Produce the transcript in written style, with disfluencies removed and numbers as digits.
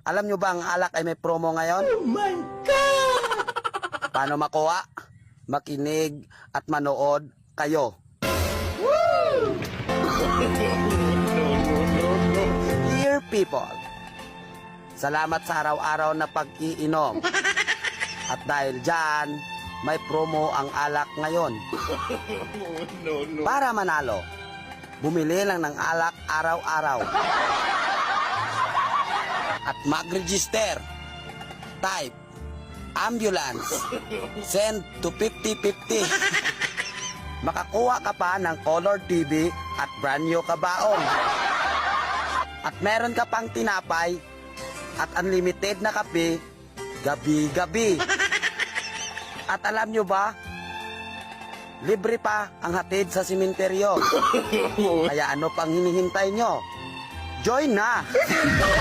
Alam nyo ba ang alak ay may promo ngayon? Oh my God! Paano makuha? Makinig at manood kayo. Dear people, salamat sa araw-araw na pag-iinom. At dahil dyan, may promo ang alak ngayon. Para manalo, bumili lang ng alak araw-araw. At mag-register. Type ambulance. Send to 5050. Makakuha ka pa ng color TV at brand new kabaong. At meron ka pang tinapay at unlimited na kape gabi-gabi. At alam nyo ba, libre pa ang hatid sa simenteryo. Kaya ano pang hinihintay nyo? Join na!